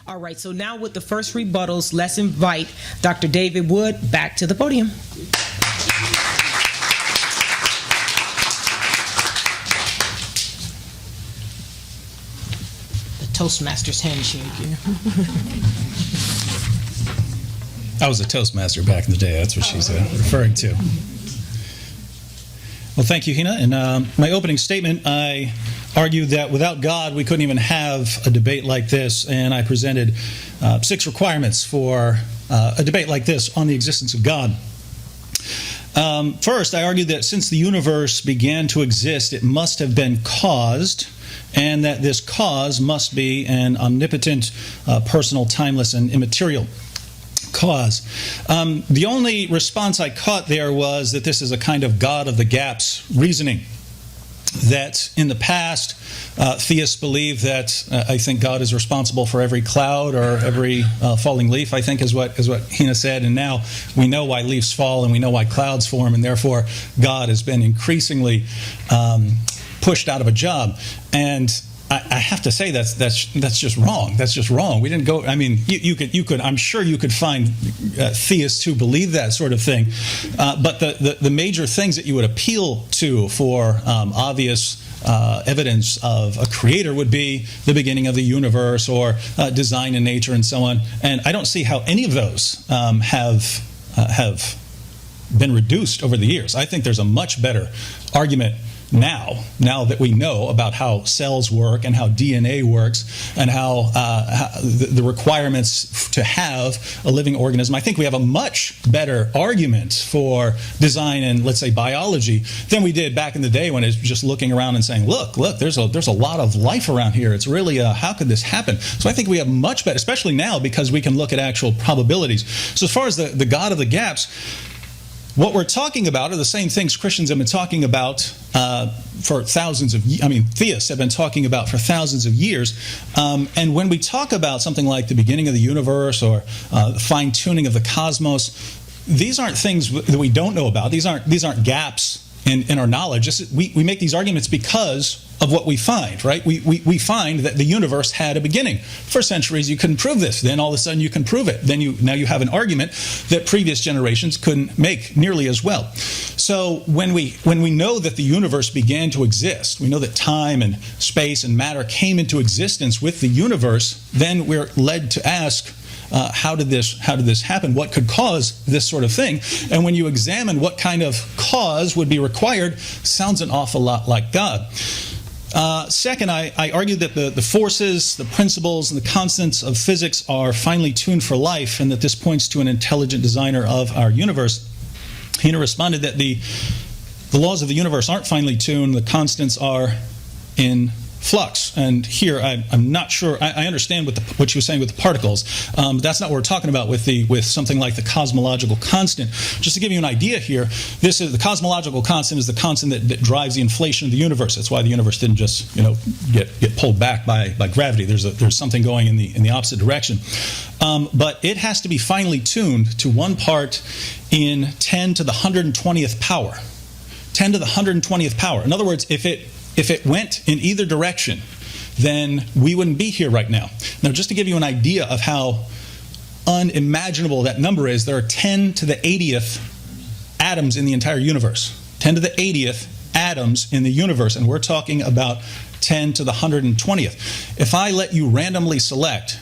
All right, so now with the first rebuttals, let's invite Dr. David Wood back to the podium. The Toastmasters handshake here. I was a Toastmaster back in the day. That's what she's referring to. Well, thank you, Hina. In my opening statement, I argued that without God, we couldn't even have a debate like this, and I presented 6 requirements for a debate like this on the existence of God. First, I argued that since the universe began to exist, it must have been caused, and that this cause must be an omnipotent, personal, timeless, and immaterial cause. The only response I caught there was that this is a kind of God of the gaps reasoning. That in the past, theists believed that I think God is responsible for every cloud or every falling leaf, I think is what Hina said. And now we know why leaves fall and we know why clouds form, and therefore God has been increasingly pushed out of a job. And I have to say that's just wrong. That's just wrong. We didn't go. I mean, you could. I'm sure you could find theists who believe that sort of thing. But the major things that you would appeal to for obvious evidence of a creator would be the beginning of the universe or design in nature and so on. And I don't see how any of those have been reduced over the years. I think there's a much better argument now that we know about how cells work and how DNA works and how the requirements to have a living organism. I think we have a much better argument for design and, let's say, biology than we did back in the day when it's just looking around and saying, look, there's a lot of life around here. It's really, how could this happen? So I think we have much better, especially now because we can look at actual probabilities. So as far as the God of the gaps, what we're talking about are the same things Christians have been talking about for thousands of years. I mean, theists have been talking about for thousands of years. And when we talk about something like the beginning of the universe or fine-tuning of the cosmos, these aren't things that we don't know about. These aren't gaps in our knowledge. We make these arguments because of what we find, right? We find that the universe had a beginning. For centuries, you couldn't prove this. Then all of a sudden, you can prove it. Now you have an argument that previous generations couldn't make nearly as well. So when we know that the universe began to exist, we know that time and space and matter came into existence with the universe, then we're led to ask, how did this happen? What could cause this sort of thing? And when you examine what kind of cause would be required, sounds an awful lot like God. Second, I argued that the forces, the principles, and the constants of physics are finely tuned for life, and that this points to an intelligent designer of our universe. Hina responded that the laws of the universe aren't finely tuned, the constants are in flux. And here, I'm not sure. I understand what she was saying with the particles. But that's not what we're talking about with something like the cosmological constant. Just to give you an idea here, the cosmological constant is the constant that drives the inflation of the universe. That's why the universe didn't just get pulled back by gravity. There's something going in the opposite direction. But it has to be finely tuned to 1 part in 10 to the 120th power. 10 to the 120th power. In other words, if it went in either direction, then we wouldn't be here right now. Now, just to give you an idea of how unimaginable that number is, there are 10 to the 80th atoms in the entire universe. 10 to the 80th atoms in the universe, and we're talking about 10 to the 120th. If I let you randomly select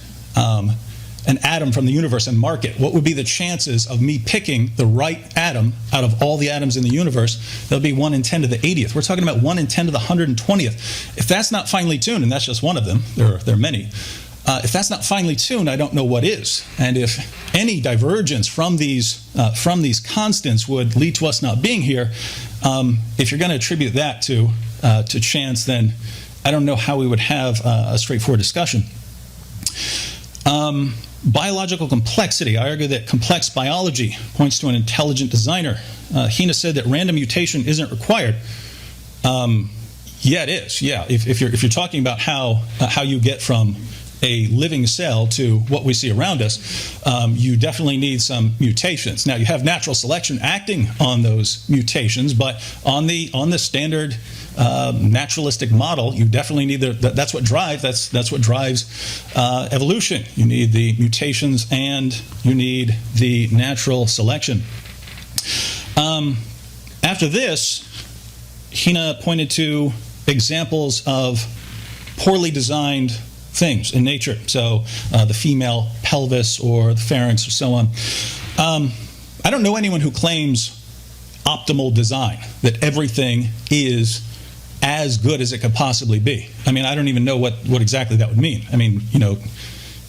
an atom from the universe and mark it, what would be the chances of me picking the right atom out of all the atoms in the universe? That would be 1 in 10 to the 80th. We're talking about 1 in 10 to the 120th. If that's not finely tuned, and that's just one of them, there are many, if that's not finely tuned, I don't know what is. And if any divergence from these constants would lead to us not being here, if you're going to attribute that to chance, then I don't know how we would have a straightforward discussion. Biological complexity. I argue that complex biology points to an intelligent designer. Hina said that random mutation isn't required. Yeah, it is. Yeah, if you're talking about how you get from a living cell to what we see around us, you definitely need some mutations. Now, you have natural selection acting on those mutations, but on the standard naturalistic model, you definitely need that's what drives evolution. You need the mutations and you need the natural selection. After this, Hina pointed to examples of poorly designed things in nature. So the female pelvis or the pharynx or so on. I don't know anyone who claims optimal design, that everything is as good as it could possibly be. I mean, I don't even know what exactly that would mean. I mean,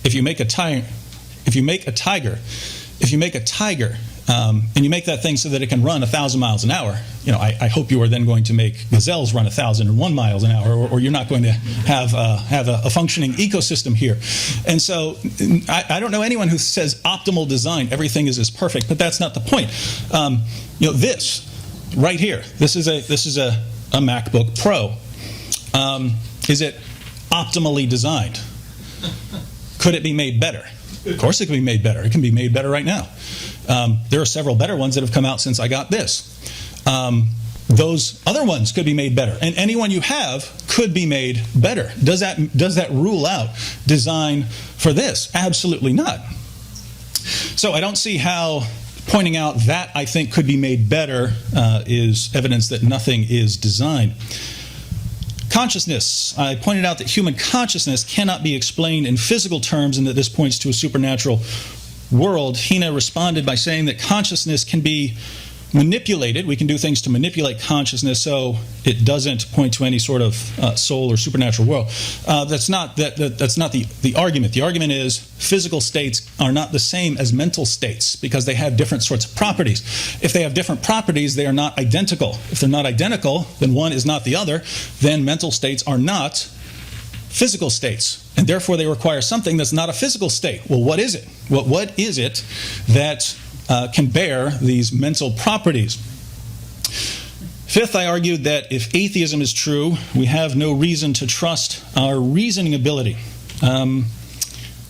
if you make a tiger, and you make that thing so that it can run 1,000 miles an hour, I hope you are then going to make gazelles run 1,001 miles an hour, or you're not going to have a functioning ecosystem here. And so I don't know anyone who says optimal design, everything is perfect, but that's not the point. This right here, this is a MacBook Pro. Is it optimally designed? Could it be made better? Of course it can be made better. It can be made better right now. There are several better ones that have come out since I got this. Those other ones could be made better. And any one you have could be made better. Does that rule out design for this? Absolutely not. So I don't see how pointing out that I think could be made better is evidence that nothing is designed. Consciousness. I pointed out that human consciousness cannot be explained in physical terms and that this points to a supernatural world. Hina responded by saying that consciousness can be manipulated. We can do things to manipulate consciousness so it doesn't point to any sort of soul or supernatural world. That's not the argument. The argument is physical states are not the same as mental states because they have different sorts of properties. If they have different properties, they are not identical. If they're not identical, then one is not the other. Then mental states are not physical states, and therefore they require something that's not a physical state. Well, what is it? What is it that can bear these mental properties? Fifth, I argued that if atheism is true, we have no reason to trust our reasoning ability.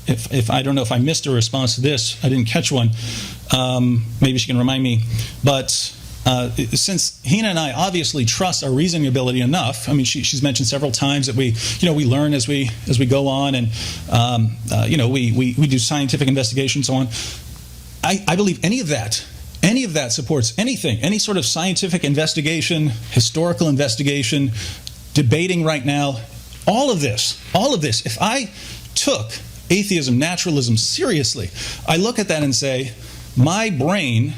If I don't know if I missed a response to this, I didn't catch one. Maybe she can remind me. But since Hina and I obviously trust our reasoning ability enough, I mean, she's mentioned several times that we learn as we go on, and we do scientific investigation and so on. I believe any of that supports anything, any sort of scientific investigation, historical investigation, debating right now, all of this. If I took atheism, naturalism seriously, I look at that and say, my brain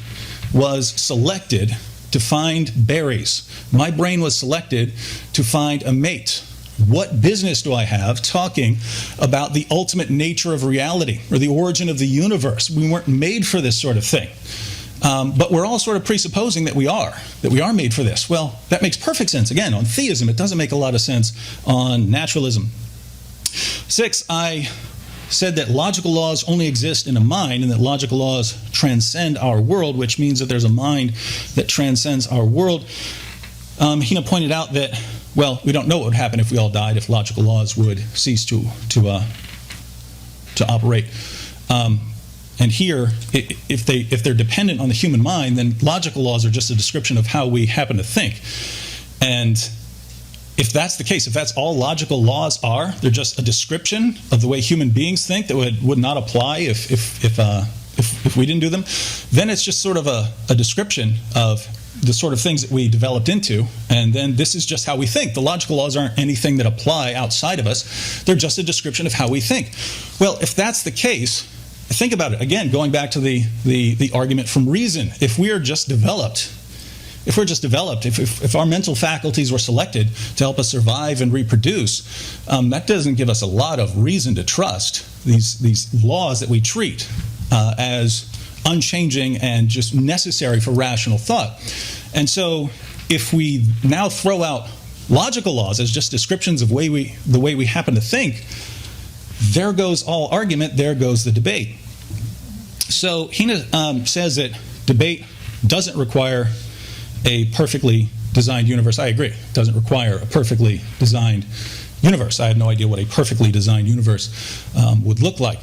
was selected to find berries. My brain was selected to find a mate. What business do I have talking about the ultimate nature of reality or the origin of the universe? We weren't made for this sort of thing. But we're all sort of presupposing that we are made for this. Well, that makes perfect sense. Again, on theism, it doesn't make a lot of sense on naturalism. 6, I said that logical laws only exist in a mind and that logical laws transcend our world, which means that there's a mind that transcends our world. Hina pointed out that, well, we don't know what would happen if we all died, if logical laws would cease to operate. And here, if they're dependent on the human mind, then logical laws are just a description of how we happen to think. And if that's the case, if that's all logical laws are, they're just a description of the way human beings think that would not apply if we didn't do them, then it's just sort of a description of the sort of things that we developed into, and then this is just how we think. The logical laws aren't anything that apply outside of us. They're just a description of how we think. Well, if that's the case, think about it. Again, going back to the argument from reason. If our mental faculties were selected to help us survive and reproduce, that doesn't give us a lot of reason to trust these laws that we treat as unchanging and just necessary for rational thought. And so if we now throw out logical laws as just descriptions of the way we happen to think, there goes all argument, there goes the debate. So Hina says that debate doesn't require a perfectly designed universe. I agree. It doesn't require a perfectly designed universe. I have no idea what a perfectly designed universe would look like.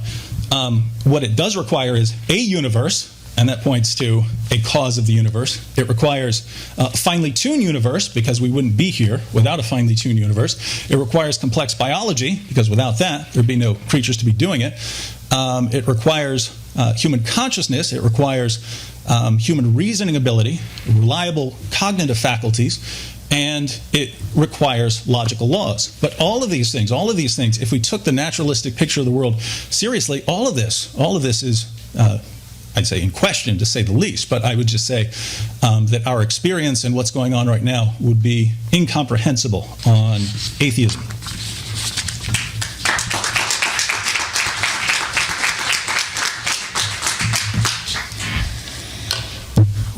What it does require is a universe, and that points to a cause of the universe. It requires a finely tuned universe, because we wouldn't be here without a finely tuned universe. It requires complex biology, because without that, there'd be no creatures to be doing it. It requires human consciousness. It requires human reasoning ability, reliable cognitive faculties, and it requires logical laws. But all of these things, if we took the naturalistic picture of the world seriously, all of this is, I'd say, in question, to say the least. But I would just say that our experience and what's going on right now would be incomprehensible on atheism.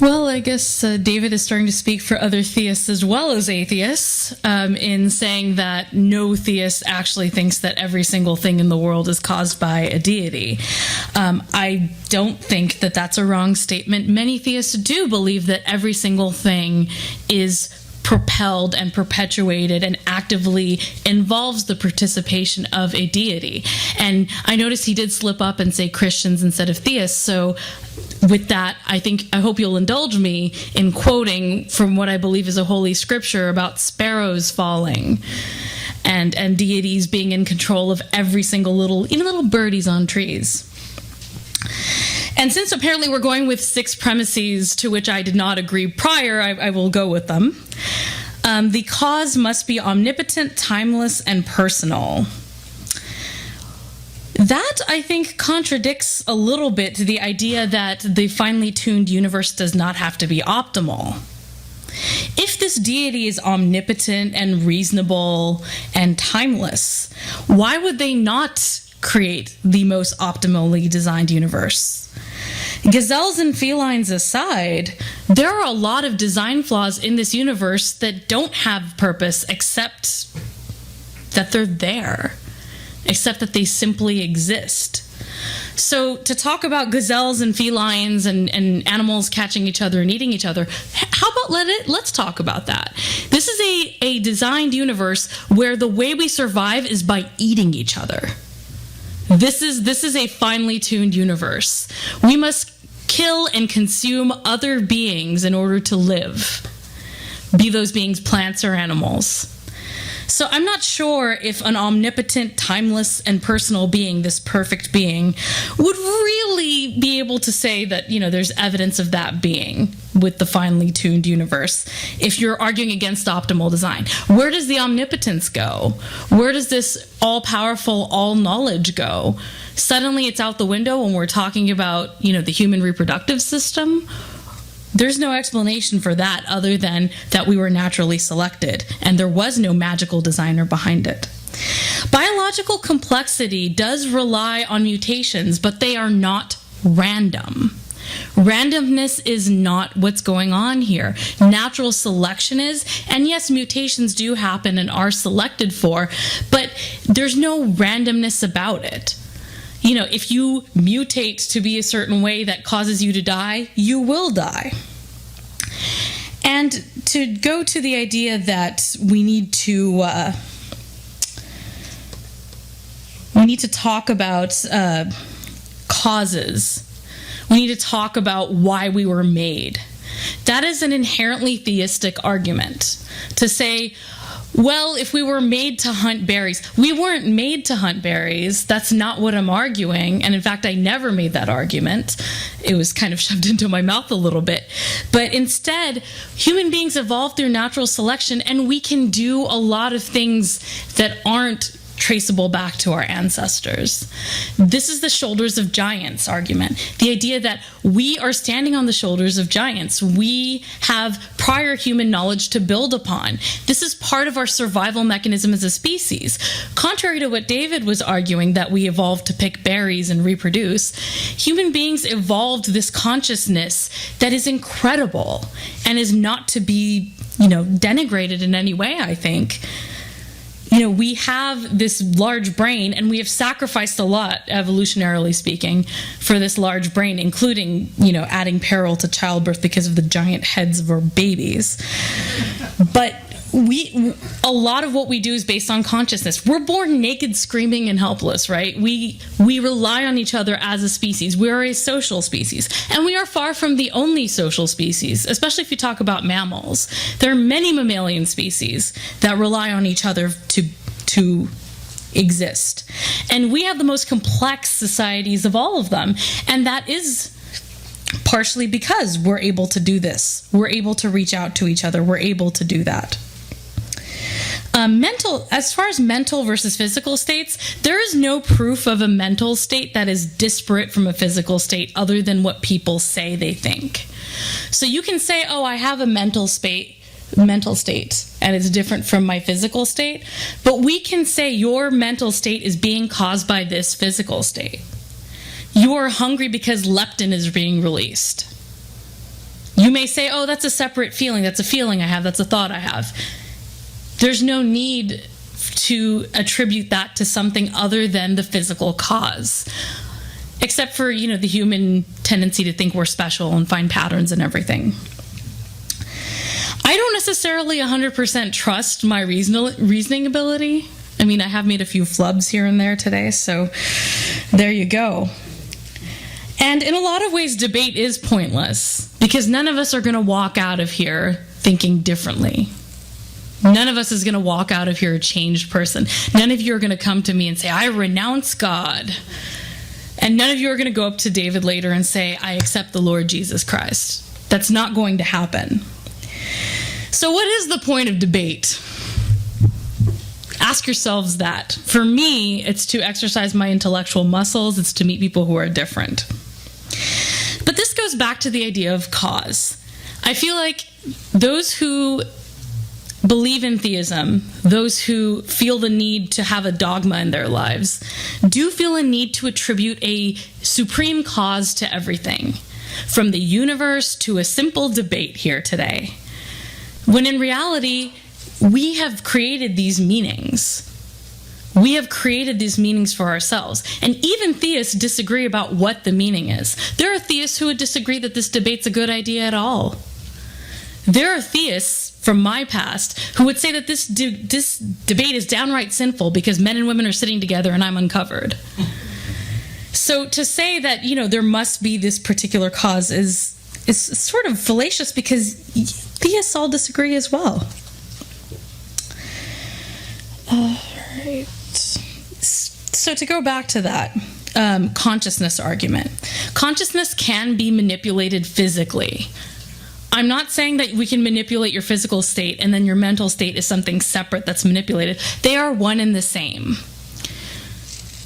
Well, I guess David is starting to speak for other theists as well as atheists in saying that no theist actually thinks that every single thing in the world is caused by a deity. I don't think that that's a wrong statement. Many theists do believe that every single thing is propelled and perpetuated and actively involves the participation of a deity. And I noticed he did slip up and say Christians instead of theists, so with that, I hope you'll indulge me in quoting from what I believe is a holy scripture about sparrows falling and deities being in control of every single even little birdies on trees. And since apparently we're going with 6 premises to which I did not agree prior, I will go with them. The cause must be omnipotent, timeless, and personal. That, I think, contradicts a little bit the idea that the finely tuned universe does not have to be optimal. If this deity is omnipotent and reasonable and timeless, why would they not create the most optimally designed universe? Gazelles and felines aside, there are a lot of design flaws in this universe that don't have purpose except that they're there, except that they simply exist. So to talk about gazelles and felines and animals catching each other and eating each other, how about let's talk about that. This is a designed universe where the way we survive is by eating each other. This is a finely tuned universe. We must kill and consume other beings in order to live, be those beings plants or animals. So I'm not sure if an omnipotent, timeless, and personal being, this perfect being, would really be able to say that, there's evidence of that being with the finely tuned universe if you're arguing against optimal design. Where does the omnipotence go? Where does this all-powerful, all-knowledge go? Suddenly it's out the window when we're talking about, the human reproductive system? There's no explanation for that other than that we were naturally selected and there was no magical designer behind it. Biological complexity does rely on mutations, but they are not random. Randomness is not what's going on here. Natural selection is, and yes, mutations do happen and are selected for, but there's no randomness about it. If you mutate to be a certain way that causes you to die, you will die. And to go to the idea that we need to talk about causes. We need to talk about why we were made. That is an inherently theistic argument. To say, well, if we were made to hunt berries, we weren't made to hunt berries. That's not what I'm arguing. And in fact, I never made that argument. It was kind of shoved into my mouth a little bit. But instead, human beings evolved through natural selection, and we can do a lot of things that aren't traceable back to our ancestors. This is the shoulders of giants argument. The idea that we are standing on the shoulders of giants. We have prior human knowledge to build upon. This is part of our survival mechanism as a species. Contrary to what David was arguing, that we evolved to pick berries and reproduce, human beings evolved this consciousness that is incredible and is not to be, denigrated in any way, I think. We have this large brain, and we have sacrificed a lot, evolutionarily speaking, for this large brain, including, adding peril to childbirth because of the giant heads of our babies. But a lot of what we do is based on consciousness. We're born naked, screaming, and helpless, right? We rely on each other as a species. We are a social species, and we are far from the only social species, especially if you talk about mammals. There are many mammalian species that rely on each other to exist. And we have the most complex societies of all of them, and that is partially because we're able to do this. We're able to reach out to each other. We're able to do that. As far as mental versus physical states, there is no proof of a mental state that is disparate from a physical state other than what people say they think. So you can say, oh, I have a mental state, and it's different from my physical state, but we can say your mental state is being caused by this physical state. You are hungry because leptin is being released. You may say, oh, that's a separate feeling. That's a feeling I have. That's a thought I have. There's no need to attribute that to something other than the physical cause, except for, the human tendency to think we're special and find patterns in everything. I don't necessarily 100% trust my reasoning ability. I mean, I have made a few flubs here and there today, so there you go. And in a lot of ways, debate is pointless because none of us are going to walk out of here thinking differently. None of us is going to walk out of here a changed person. None of you are going to come to me and say, I renounce God. And none of you are going to go up to David later and say, I accept the Lord Jesus Christ. That's not going to happen. So what is the point of debate? Ask yourselves that. For me, it's to exercise my intellectual muscles. It's to meet people who are different. But this goes back to the idea of cause. I feel like those who believe in theism, those who feel the need to have a dogma in their lives, do feel a need to attribute a supreme cause to everything, from the universe to a simple debate here today. When in reality, we have created these meanings. We have created these meanings for ourselves. And even theists disagree about what the meaning is. There are theists who would disagree that this debate's a good idea at all. There are theists from my past who would say that this debate is downright sinful because men and women are sitting together and I'm uncovered. So to say that, there must be this particular cause is sort of fallacious because theists all disagree as well. All right. So to go back to that consciousness argument, consciousness can be manipulated physically. I'm not saying that we can manipulate your physical state and then your mental state is something separate that's manipulated. They are one and the same.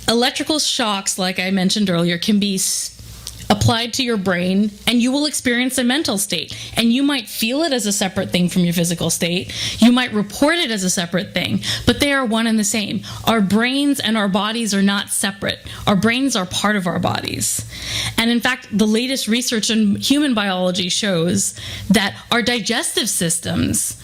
Electrical shocks, like I mentioned earlier, can be applied to your brain and you will experience a mental state. And you might feel it as a separate thing from your physical state. You might report it as a separate thing, but they are one and the same. Our brains and our bodies are not separate. Our brains are part of our bodies. And in fact, the latest research in human biology shows that our digestive systems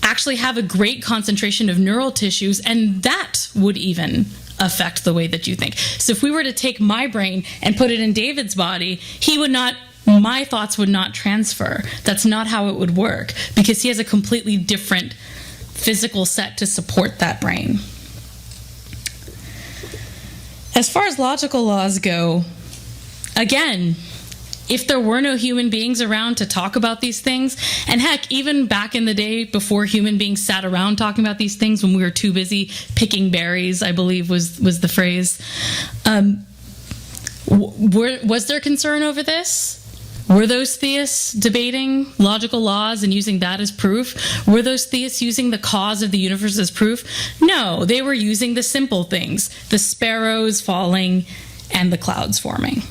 actually have a great concentration of neural tissues, and that would even affect the way that you think. So if we were to take my brain and put it in David's body, my thoughts would not transfer. That's not how it would work because he has a completely different physical set to support that brain. As far as logical laws go, again, if there were no human beings around to talk about these things, and heck, even back in the day before human beings sat around talking about these things, when we were too busy picking berries, I believe was the phrase, was there concern over this? Were those theists debating logical laws and using that as proof? Were those theists using the cause of the universe as proof? No, they were using the simple things, the sparrows falling and the clouds forming.